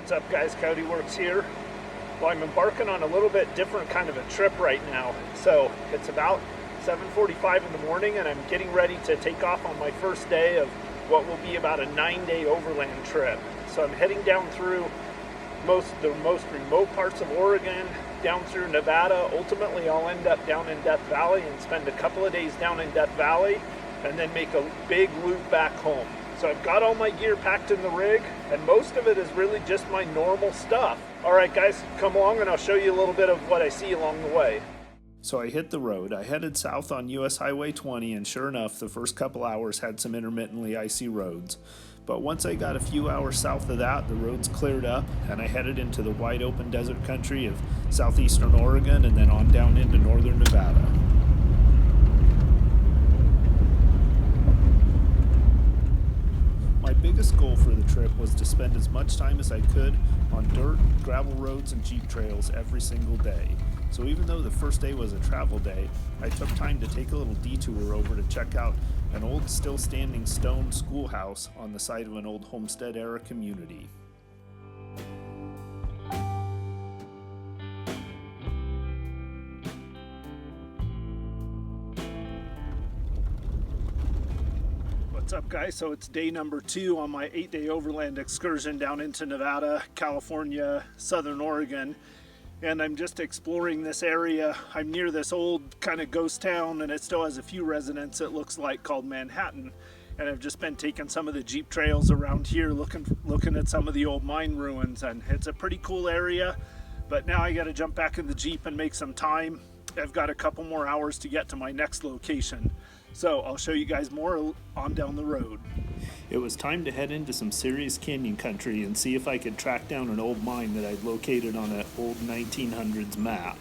What's up guys, Coyote Works here. Well, I'm embarking on a little bit different kind of a trip right now. So it's about 7:45 in the morning and I'm getting ready to take off on my first day of what will be about a 9-day overland trip. So I'm heading down through the most remote parts of Oregon, down through Nevada. Ultimately, I'll end up down in Death Valley and spend a couple of days down in Death Valley and then make a big loop back home. So I've got all my gear packed in the rig, and most of it is really just my normal stuff. All right, guys, come along and I'll show you a little bit of what I see along the way. So I hit the road. I headed south on US Highway 20, and sure enough, the first couple hours had some intermittently icy roads. But once I got a few hours south of that, the roads cleared up, and I headed into the wide open desert country of southeastern Oregon and then on down into northern Nevada. My biggest goal for the trip was to spend as much time as I could on dirt, gravel roads, and Jeep trails every single day. So even though the first day was a travel day, I took time to take a little detour over to check out an old still standing stone schoolhouse on the site of an old homestead era community. What's up guys? So it's day number 2 on my 8-day overland excursion down into Nevada, California, Southern Oregon. And I'm just exploring this area. I'm near this old kind of ghost town and it still has a few residents, it looks like, called Manhattan. And I've just been taking some of the Jeep trails around here looking at some of the old mine ruins, and it's a pretty cool area. But now I got to jump back in the Jeep and make some time. I've got a couple more hours to get to my next location. So I'll show you guys more on down the road. It was time to head into some serious canyon country and see if I could track down an old mine that I'd located on an old 1900s map.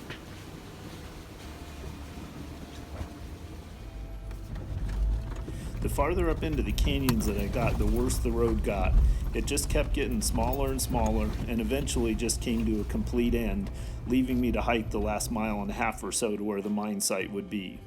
The farther up into the canyons that I got, the worse the road got. It just kept getting smaller and smaller and eventually just came to a complete end, leaving me to hike the last mile and a half or so to where the mine site would be.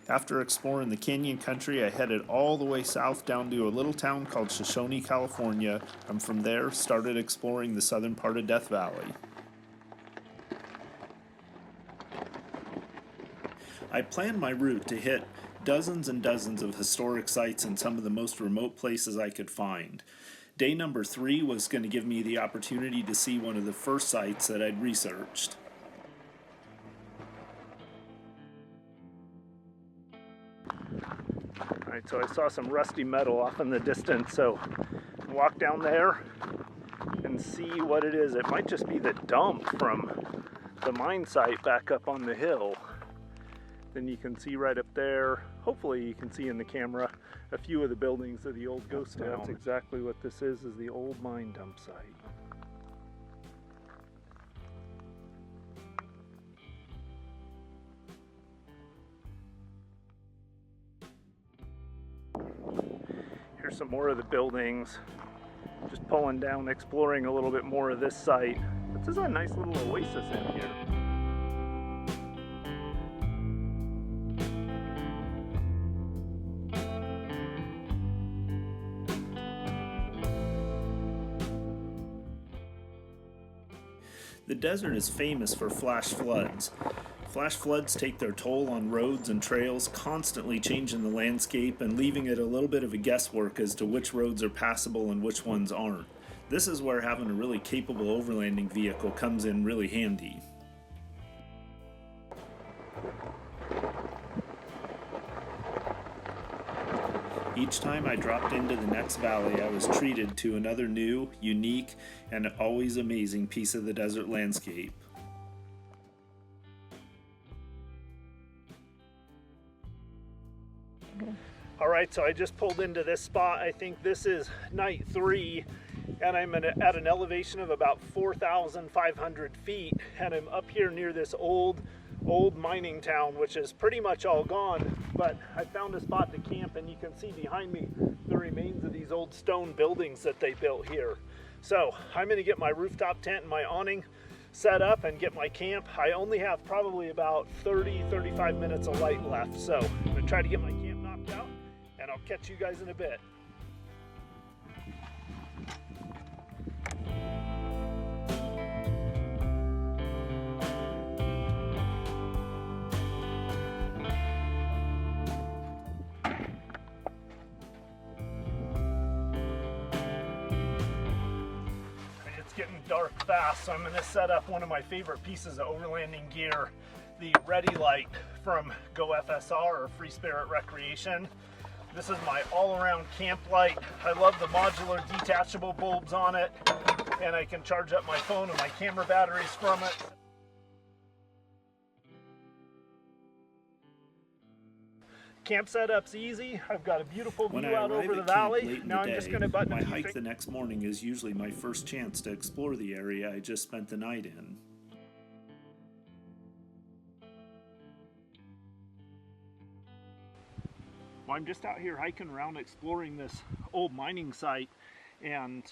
After exploring the canyon country, I headed all the way south down to a little town called Shoshone, California, and from there started exploring the southern part of Death Valley. I planned my route to hit dozens and dozens of historic sites in some of the most remote places I could find. Day number 3 was going to give me the opportunity to see one of the first sites that I'd researched. Alright, so I saw some rusty metal off in the distance, so walk down there and see what it is. It might just be the dump from the mine site back up on the hill. Then you can see right up there, hopefully you can see in the camera, a few of the buildings of the old ghost town. That's exactly what this is the old mine dump site. Here's some more of the buildings. Just pulling down, exploring a little bit more of this site. This is a nice little oasis in here. The desert is famous for flash floods. Flash floods take their toll on roads and trails, constantly changing the landscape and leaving it a little bit of a guesswork as to which roads are passable and which ones aren't. This is where having a really capable overlanding vehicle comes in really handy. Each time I dropped into the next valley, I was treated to another new, unique, and always amazing piece of the desert landscape. Alright, so I just pulled into this spot. I think this is night 3, and I'm at an elevation of about 4,500 feet, and I'm up here near this old mining town, which is pretty much all gone, but I found a spot to camp, and you can see behind me the remains of these old stone buildings that they built here. So I'm gonna get my rooftop tent and my awning set up and get my camp. I only have probably about 35 minutes of light left. So I'm gonna try to get my camp knocked out and I'll catch you guys in a bit. It's getting dark fast, so I'm going to set up one of my favorite pieces of overlanding gear, the Ready Light from Go FSR or Free Spirit Recreation. This is my all-around camp light. I love the modular detachable bulbs on it, and I can charge up my phone and my camera batteries from it. Camp setup's easy. I've got a beautiful view out over the valley. Now I'm just going to button my hike the next morning is usually my first chance to explore the area I just spent the night in. Well, I'm just out here hiking around exploring this old mining site, and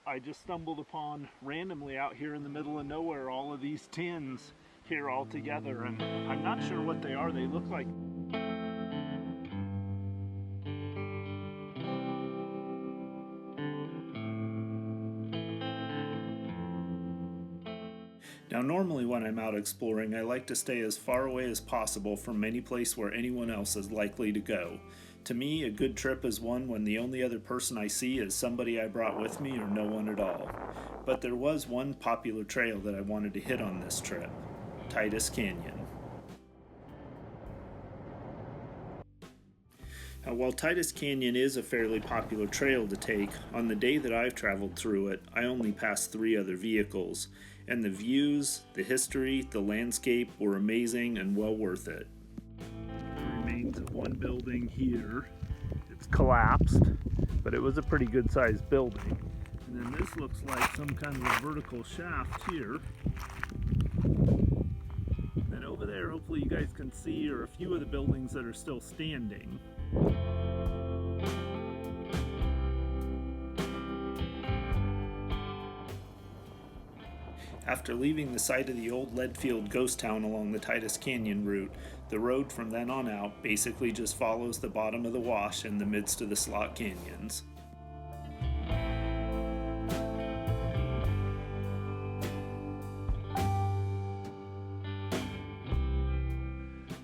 I just stumbled upon randomly out here in the middle of nowhere all of these tins here all together, and I'm not sure what they are. They look like Now normally when I'm out exploring, I like to stay as far away as possible from any place where anyone else is likely to go. To me, a good trip is one when the only other person I see is somebody I brought with me or no one at all. But there was one popular trail that I wanted to hit on this trip: Titus Canyon. Now, while Titus Canyon is a fairly popular trail to take, on the day that I've traveled through it, I only passed 3 other vehicles, and the views, the history, the landscape were amazing and well worth it. The remains of one building here. It's collapsed, but it was a pretty good sized building. And then this looks like some kind of a vertical shaft here. And over there, hopefully you guys can see, are a few of the buildings that are still standing. After leaving the site of the old Leadfield ghost town along the Titus Canyon route, the road from then on out basically just follows the bottom of the wash in the midst of the slot canyons.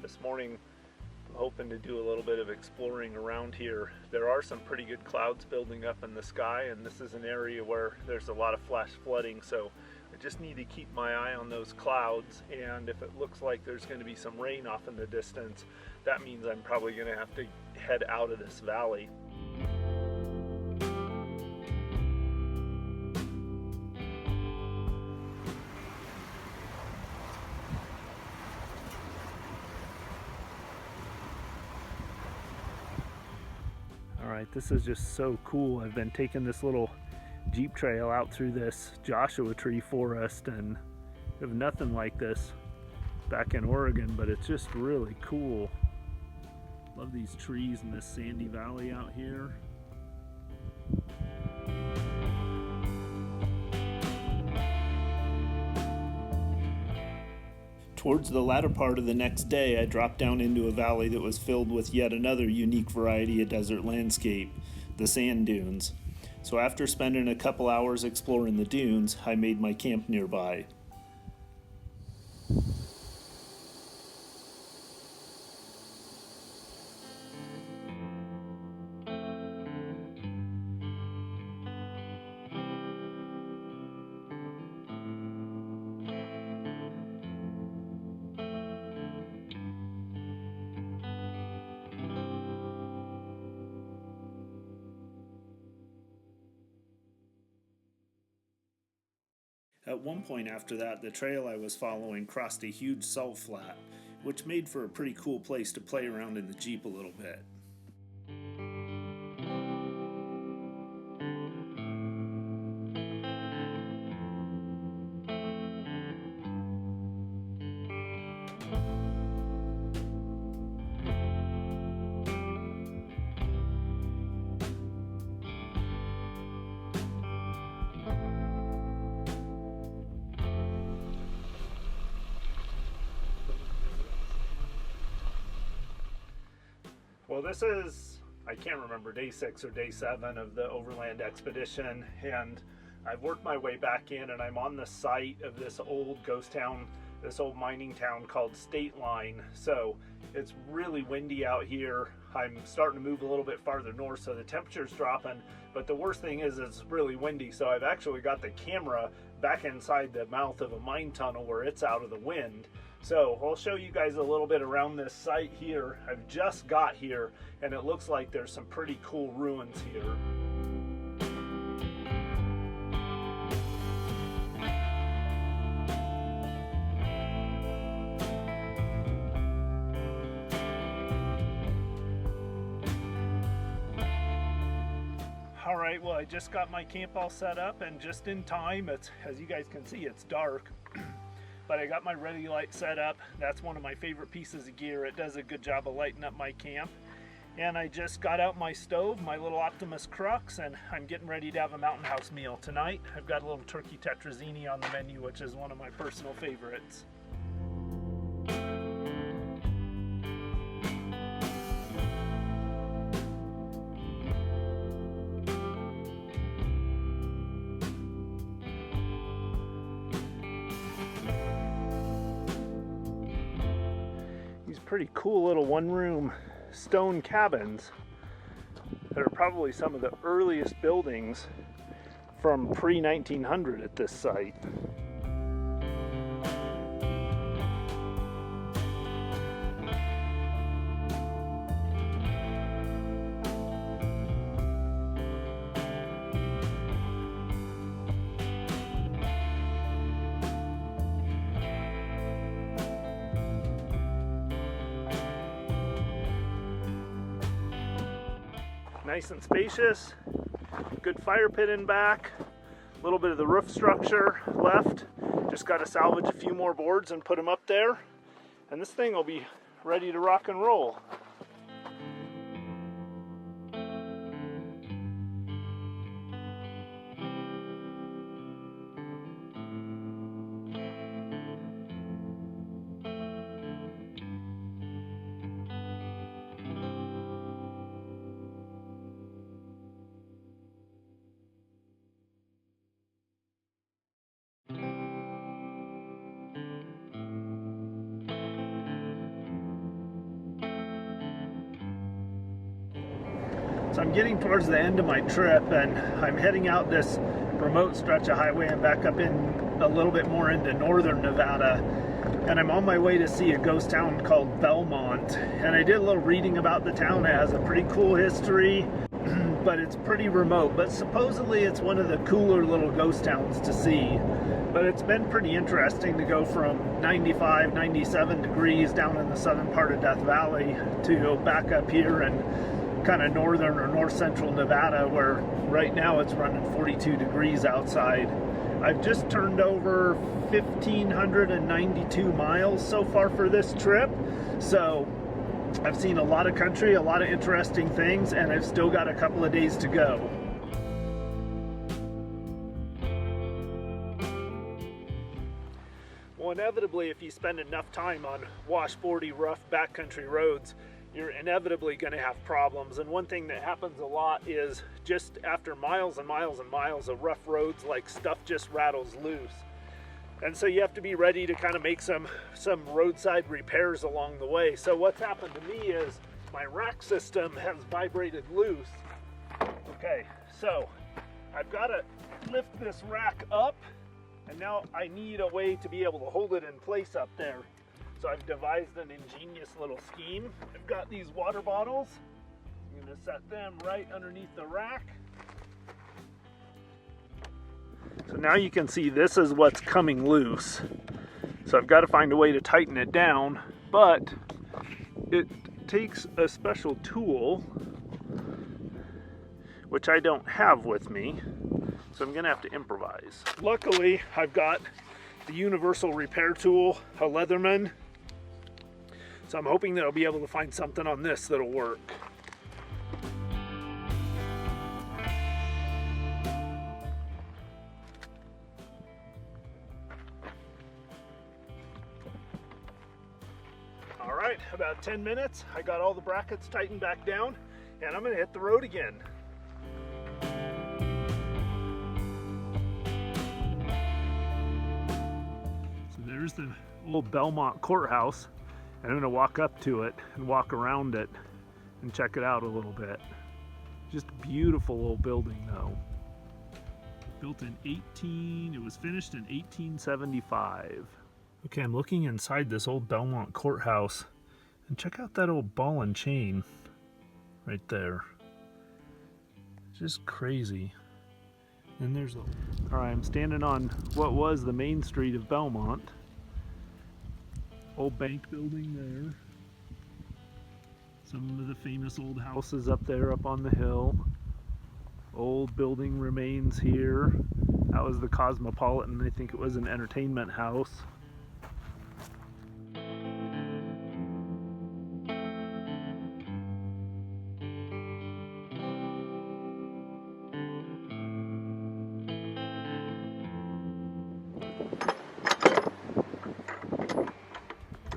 This morning I'm hoping to do a little bit of exploring around here. There are some pretty good clouds building up in the sky, and this is an area where there's a lot of flash flooding, so I just need to keep my eye on those clouds, and if it looks like there's going to be some rain off in the distance, that means I'm probably going to have to head out of this valley. Alright, this is just so cool. I've been taking this little Jeep trail out through this Joshua tree forest, and we have nothing like this back in Oregon, but it's just really cool. Love these trees in this sandy valley out here. Towards the latter part of the next day, I dropped down into a valley that was filled with yet another unique variety of desert landscape, the sand dunes. So after spending a couple hours exploring the dunes, I made my camp nearby. At one point after that, the trail I was following crossed a huge salt flat, which made for a pretty cool place to play around in the Jeep a little bit. Well, this is, I can't remember, day 6 or day 7 of the Overland expedition, and I've worked my way back in, and I'm on the site of this old ghost town, this old mining town called State Line. So it's really windy out here. I'm starting to move a little bit farther north, so the temperature's dropping, but the worst thing is it's really windy, so I've actually got the camera back inside the mouth of a mine tunnel where it's out of the wind. So I'll show you guys a little bit around this site here. I've just got here, and it looks like there's some pretty cool ruins here. All right, well, I just got my camp all set up, and just in time. It's, as you guys can see, it's dark. But I got my ready light set up. That's one of my favorite pieces of gear. It does a good job of lighting up my camp. And I just got out my stove, my little Optimus Crux, and I'm getting ready to have a mountain house meal tonight. I've got a little turkey tetrazzini on the menu, which is one of my personal favorites. Pretty cool little one-room stone cabins that are probably some of the earliest buildings from pre-1900 at this site. Nice and spacious, good fire pit in back, a little bit of the roof structure left. Just got to salvage a few more boards and put them up there, and this thing will be ready to rock and roll. So I'm getting towards the end of my trip, and I'm heading out this remote stretch of highway and back up in a little bit more into northern Nevada, and I'm on my way to see a ghost town called Belmont. And I did a little reading about the town. It has a pretty cool history, but it's pretty remote, but supposedly it's one of the cooler little ghost towns to see. But it's been pretty interesting to go from 95, 97 degrees down in the southern part of Death Valley to go back up here and kind of northern or north central Nevada, where right now it's running 42 degrees outside. I've just turned over 1,592 miles so far for this trip, so I've seen a lot of country, a lot of interesting things, and I've still got a couple of days to go. Well, inevitably, if you spend enough time on washboardy, rough backcountry roads, you're inevitably going to have problems. And one thing that happens a lot is just after miles and miles and miles of rough roads, like, stuff just rattles loose. And so you have to be ready to kind of make some roadside repairs along the way. So what's happened to me is my rack system has vibrated loose. Okay, so I've got to lift this rack up, and now I need a way to be able to hold it in place up there. So I've devised an ingenious little scheme. I've got these water bottles. I'm going to set them right underneath the rack. So now you can see this is what's coming loose. So I've got to find a way to tighten it down, but it takes a special tool, which I don't have with me. So I'm going to have to improvise. Luckily, I've got the universal repair tool, a Leatherman. So I'm hoping that I'll be able to find something on this that'll work. All right. right, about 10 minutes. I got all the brackets tightened back down, and I'm gonna hit the road again. So there's the old Belmont Courthouse, and I'm gonna walk up to it and walk around it and check it out a little bit. Just a beautiful old building though. Built in it was finished in 1875. Okay, I'm looking inside this old Belmont Courthouse, and check out that old ball and chain right there. It's just crazy. And there's all right, I'm standing on what was the main street of Belmont. Old bank building there. Some of the famous old houses up there up on the hill. Old building remains here. That was the Cosmopolitan. I think it was an entertainment house.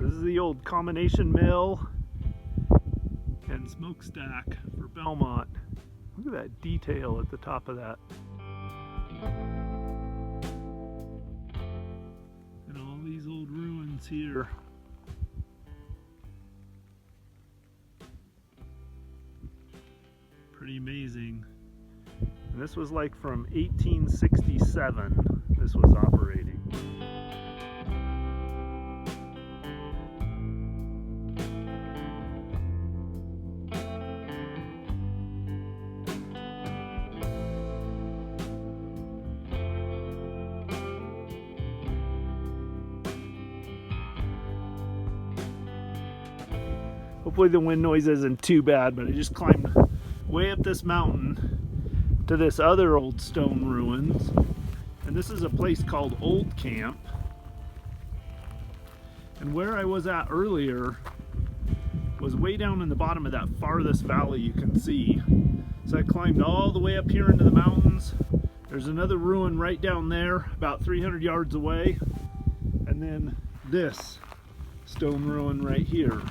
This is the old combination mill and smokestack for Belmont. Look at that detail at the top of that. And all these old ruins here. Pretty amazing. And this was like from 1867 this was operating. Hopefully the wind noise isn't too bad, but I just climbed way up this mountain to this other old stone ruins. And this is a place called Old Camp. And where I was at earlier was way down in the bottom of that farthest valley you can see. So I climbed all the way up here into the mountains. There's another ruin right down there, about 300 yards away. And then this stone ruin right here,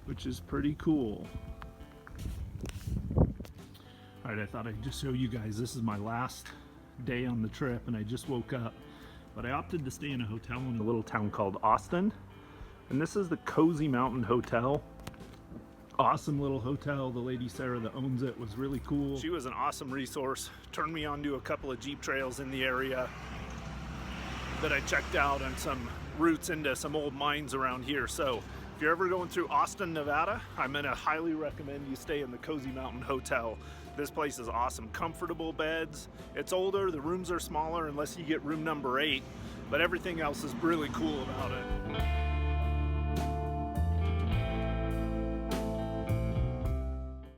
which is pretty cool. All right, I thought I'd just show you guys, this is my last day on the trip and I just woke up, but I opted to stay in a hotel in a little town called Austin. And this is the Cozy Mountain Hotel. Awesome little hotel. The lady Sarah that owns it was really cool. She was an awesome resource. Turned me onto a couple of Jeep trails in the area that I checked out and some routes into some old mines around here. So if you're ever going through Austin, Nevada, I'm gonna highly recommend you stay in the Cozy Mountain Hotel. This place is awesome. Comfortable beds. It's older, the rooms are smaller unless you get room number 8, but everything else is really cool about it.